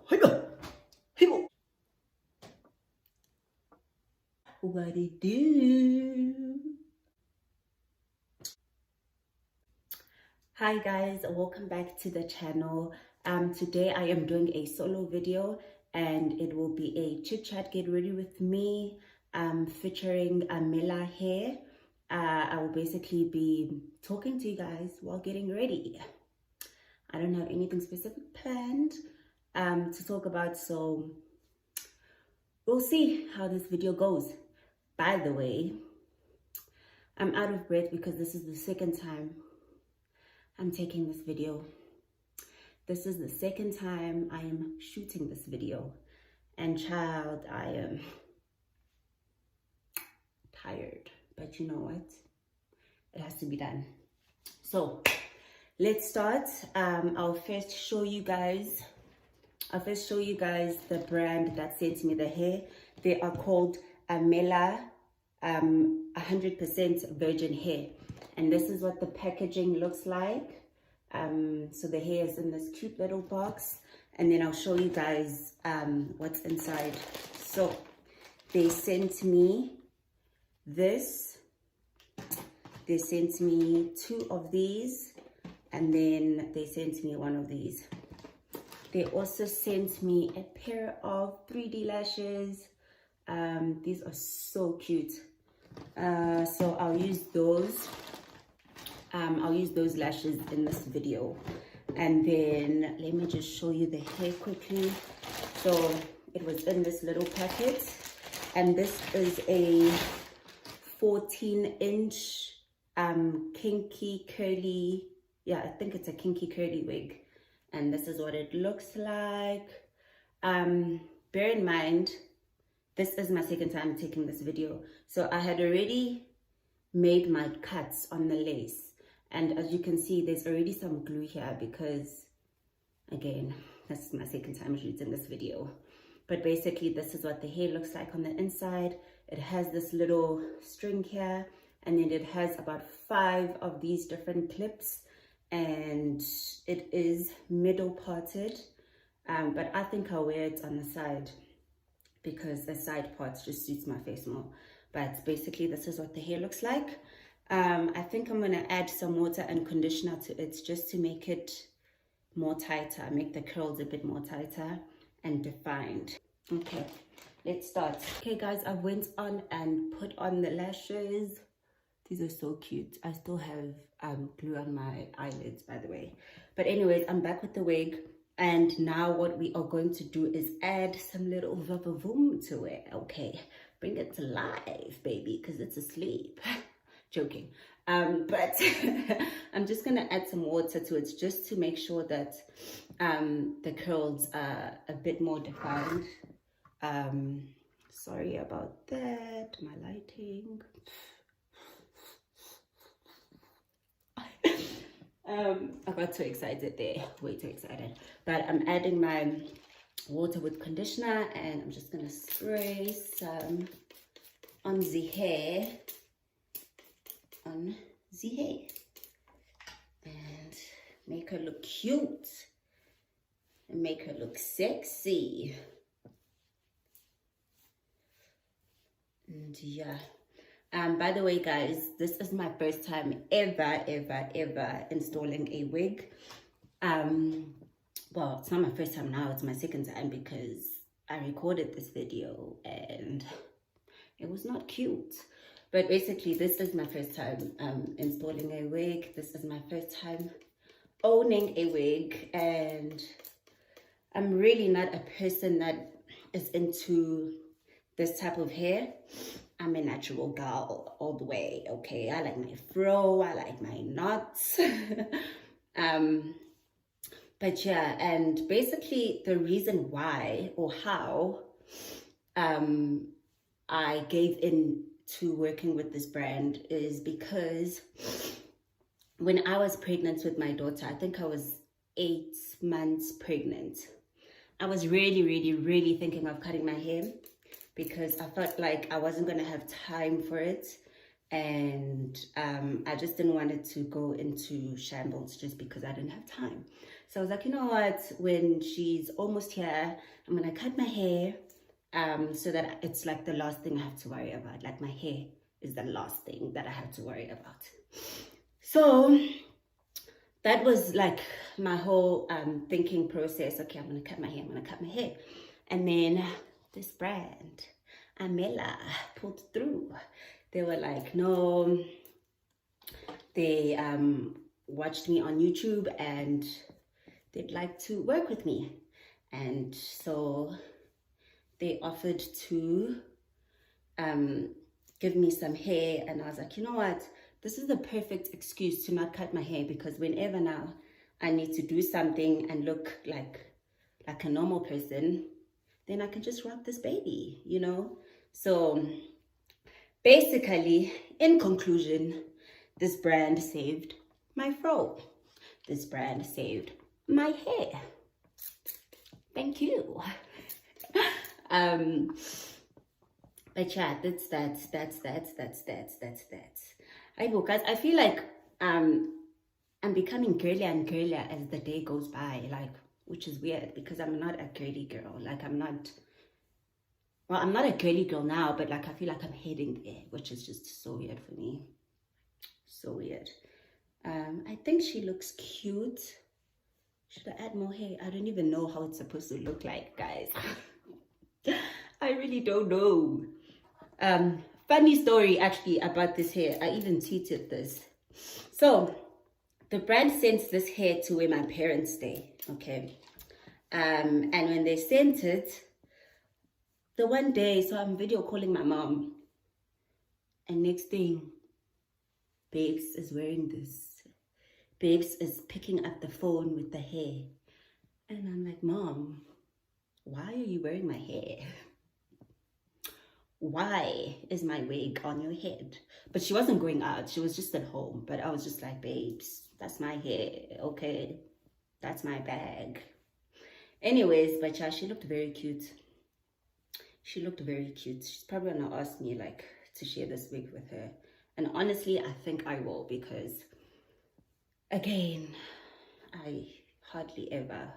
What it do? Hi guys, welcome back to the channel. Today I am doing a solo video and it will be a chit chat get ready with me featuring Amella Hair. I will basically be talking to you guys while getting ready. I don't have anything specific planned to talk about, so we'll see how this video goes. By the way, I'm out of breath because this is the second time I'm taking this video. This is the second time I am shooting this video. And child, I am tired. But you know what? It has to be done. So let's start. I'll first show you guys the brand that sent me the hair. They are called Amella 100% virgin hair. And this is what the packaging looks like. So the hair is in this cute little box, and then I'll show you guys what's inside. So they sent me this. They sent me 2 of these, and then they sent me 1 of these. They also sent me a pair of 3D lashes. These are so cute. So I'll use those. I'll use those lashes in this video. And then let me just show you the hair quickly. So it was in this little packet, and this is a 14-inch kinky curly, yeah, I think it's a kinky curly wig, and this is what it looks like. Bear in mind, this is my second time taking this video, so I had already made my cuts on the lace. And as you can see, there's already some glue here because, again, this is my second time shooting this video. But basically, this is what the hair looks like on the inside. It has this little string here, and then it has about 5 of these different clips. And it is middle parted, but I think I'll wear it on the side because the side parts just suits my face more. But basically, this is what the hair looks like. I think I'm gonna add some water and conditioner to it just to make it more tighter, make the curls a bit more tighter and defined. Okay, let's start. Okay guys, I went on and put on the lashes. These are so cute. I still have glue on my eyelids, by the way. But anyways, I'm back with the wig, and now what we are going to do is add some little vavavoom to it. Okay, bring it to life, baby, because it's asleep. Joking. But I'm just gonna add some water to it just to make sure that the curls are a bit more defined. Sorry about that, my lighting. I got too excited there, way too excited. But I'm adding my water with conditioner, and I'm just gonna spray some on the hair. On the hair and make her look cute and make her look sexy. And yeah, by the way guys, this is my first time ever installing a wig. Well, it's not my first time now, it's my second time because I recorded this video and it was not cute. But basically, this is my first time installing a wig. This is my first time owning a wig. And I'm really not a person that is into this type of hair. I'm a natural girl all the way, okay? I like my fro, I like my knots. But yeah, and basically the reason why or how I gave in to working with this brand is because when I was pregnant with my daughter, I think I was 8 months pregnant, I was really thinking of cutting my hair because I felt like I wasn't gonna have time for it and I just didn't want it to go into shambles just because I didn't have time. So I was like, you know what, when she's almost here, I'm gonna cut my hair so that it's like the last thing I have to worry about. Like my hair is the last thing that I have to worry about. So that was like my whole thinking process. Okay, I'm gonna cut my hair, and then this brand, Amella, pulled through. They were like, no, they watched me on YouTube and they'd like to work with me. And so they offered to give me some hair, and I was like, you know what? This is the perfect excuse to not cut my hair, because whenever now I need to do something and look like a normal person, then I can just rock this baby, you know? So basically, in conclusion, this brand saved my fro. This brand saved my hair. Thank you. But yeah, that's that. Guys, I feel like I'm becoming girlier and girlier as the day goes by, like, which is weird because I'm not a girly girl. Like, I'm not a girly girl now, but like I feel like I'm heading there, which is just so weird for me. So weird. I think she looks cute. Should I add more hair? I don't even know how it's supposed to look like, guys. I really don't know. Funny story actually about this hair. I even tweeted this. So the brand sent this hair to where my parents stay, okay? And when they sent it, the one day, so I'm video calling my mom, and next thing, Babes is wearing this. Babes is picking up the phone with the hair. And I'm like, Mom, why are you wearing my hair? Why is my wig on your head? But she wasn't going out. She was just at home. But I was just like, babes, that's my hair. Okay, that's my bag. Anyways, but yeah, she looked very cute. She looked very cute. She's probably gonna ask me like to share this wig with her. And honestly, I think I will, because again, I hardly ever.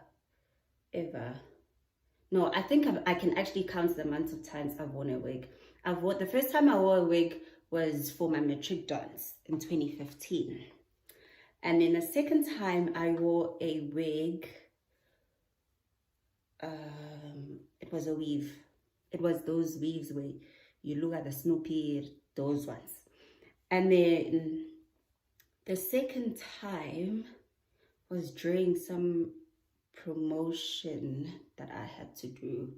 No, I think I can actually count the amount of times I've worn a wig. The first time I wore a wig was for my matric dance in 2015. And then the second time I wore a wig, it was a weave. It was those weaves where you look at the Snoopy, those ones. And then the second time was during some promotion that I had to do,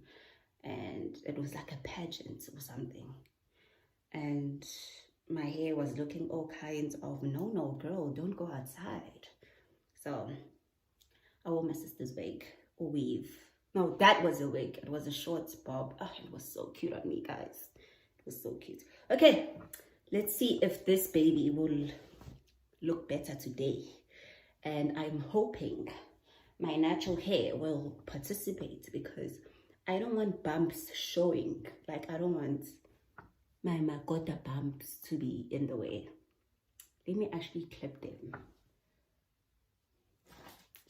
and it was like a pageant or something, and my hair was looking all kinds of, no girl, don't go outside. So I wore my sister's wig or weave. No, that was a wig. It was a short bob. Oh, it was so cute on me, guys. It was so cute. Okay, let's see if this baby will look better today, and I'm hoping my natural hair will participate, because I don't want bumps showing. Like, I don't want my Makota bumps to be in the way. Let me actually clip them.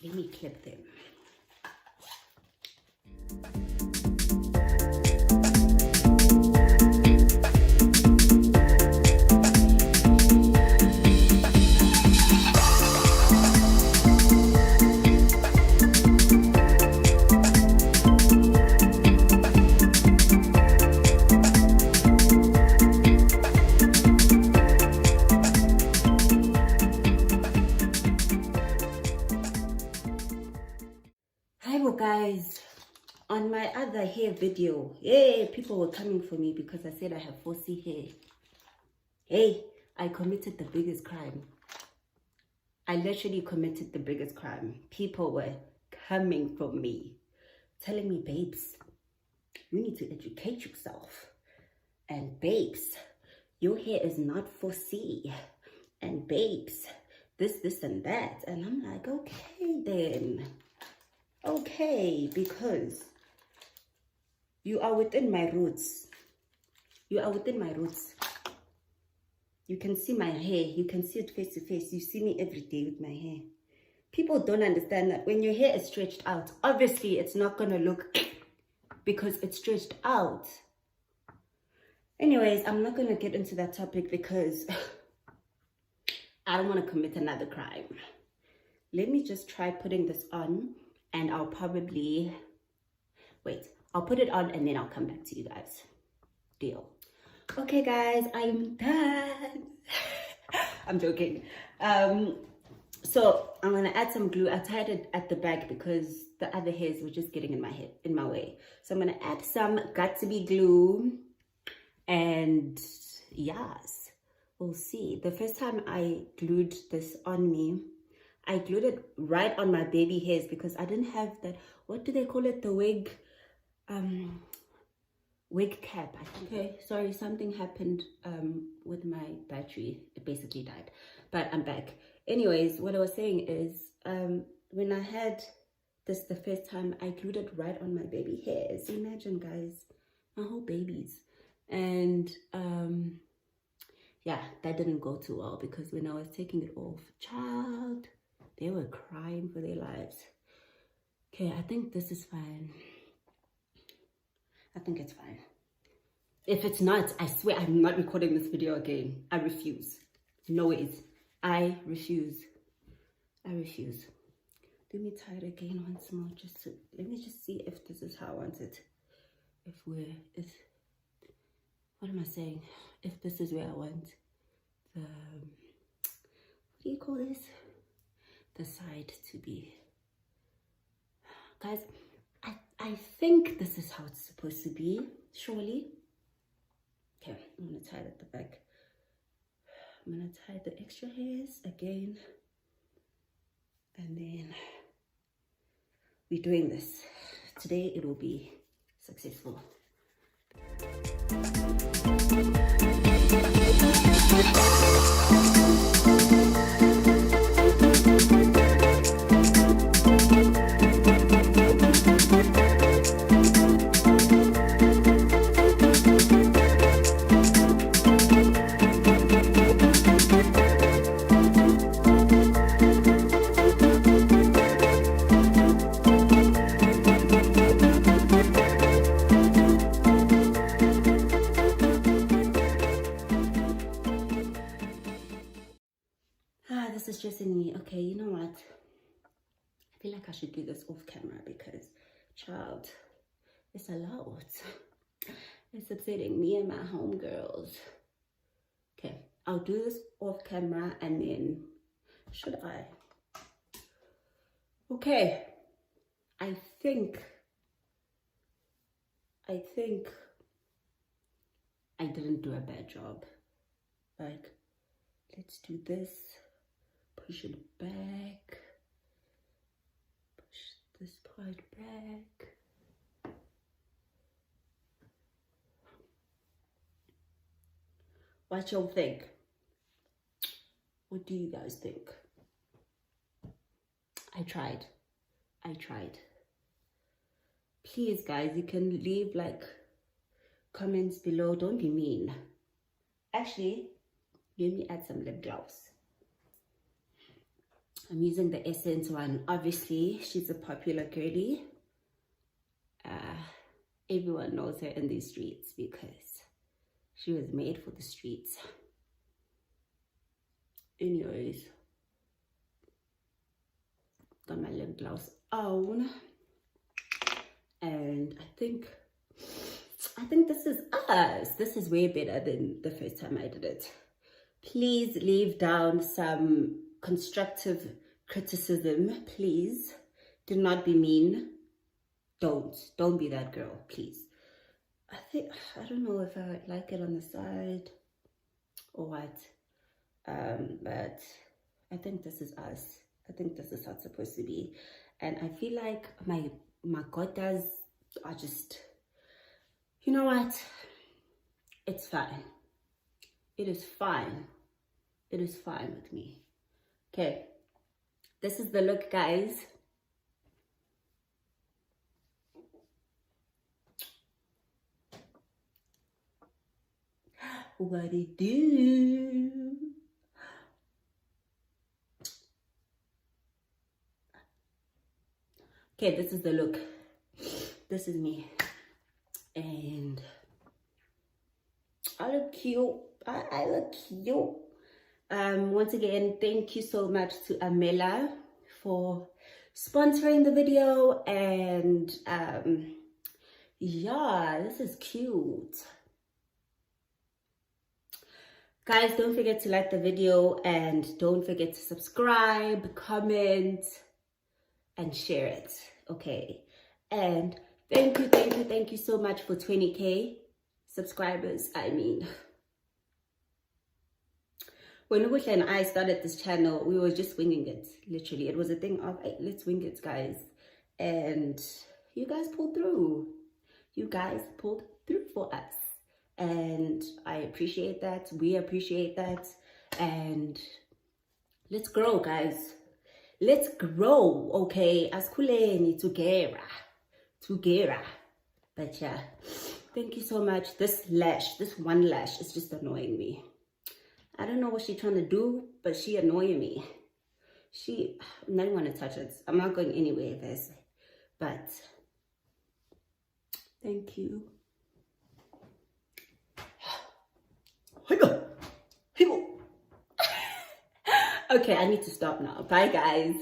Let me clip them. Guys, on my other hair video, people were coming for me because I said I have 4C hair. Hey, I committed the biggest crime. I literally committed the biggest crime. People were coming for me, telling me, babes, you need to educate yourself. And babes, your hair is not 4C. And babes, this and that. And I'm like, okay then. Okay, because you are within my roots. You are within my roots. You can see my hair. You can see it face to face. You see me every day with my hair. People don't understand that when your hair is stretched out, obviously it's not going to look because it's stretched out. Anyways, I'm not going to get into that topic because I don't want to commit another crime. Let me just try putting this on, and I'll probably... Wait, I'll put it on and then I'll come back to you guys. Deal. Okay, guys, I'm done. I'm joking. So I'm gonna add some glue. I tied it at the back because the other hairs were just getting in my way. So I'm gonna add some got-to-be glue, and yes, we'll see. The first time I glued this on me, I glued it right on my baby hairs because I didn't have that, what do they call it, the wig cap, I think. Okay, sorry, something happened with my battery. It basically died, but I'm back. Anyways, what I was saying is when I had this the first time, I glued it right on my baby hairs. Imagine, guys, my whole babies. And yeah, that didn't go too well because when I was taking it off, child, they were crying for their lives. Okay, I think this is fine. I think it's fine. If it's not, I swear I'm not recording this video again. I refuse. No ways. I refuse. I refuse. Let me tie it again once more. Let me just see if this is how I want it. What am I saying? If this is where I want the, what do you call this? The side to be. Guys, I think this is how it's supposed to be, surely. Okay, I'm gonna tie it at the back. I'm gonna tie the extra hairs again. And then we're doing this. Today it will be successful. This is stressing me. Okay, you know what? I feel like I should do this off camera because, child, it's a lot. It's upsetting me and my homegirls. Okay, I'll do this off camera and then, should I? Okay, I think I didn't do a bad job. Like, let's do this. Push it back. Push this part back. What y'all think? What do you guys think? I tried. Please, guys, you can leave like comments below. Don't be mean. Actually, let me add some lip gloss. I'm using the Essence one. Obviously, she's a popular girly. Everyone knows her in these streets because she was made for the streets. Anyways, got my lip gloss on, and I think this is us. This is way better than the first time I did it. Please leave down some constructive criticism, please. Do not be mean. Don't be that girl, please. I don't know if I like it on the side or what, but I think this is us. I think this is how it's supposed to be, and I feel like my gotas are just, you know what, it's fine. It is fine. It is fine with me. Okay, this is the look, guys. What it do? Okay, this is the look. This is me. And I look cute. I look cute. Once again, thank you so much to Amella for sponsoring the video. And yeah, this is cute. Guys, don't forget to like the video and don't forget to subscribe, comment, and share it. Okay. And thank you so much for 20K subscribers. I mean, when Ubusha and I started this channel, we were just winging it. Literally, it was a thing of, hey, let's wing it, guys. And you guys pulled through. You guys pulled through for us. And I appreciate that. We appreciate that. And let's grow, guys. Let's grow, okay? Askuleni together. But yeah, thank you so much. This one lash is just annoying me. I don't know what she's trying to do, but she annoying me. I'm not even going to touch it. I'm not going anywhere with this. But thank you. Okay, I need to stop now. Bye, guys.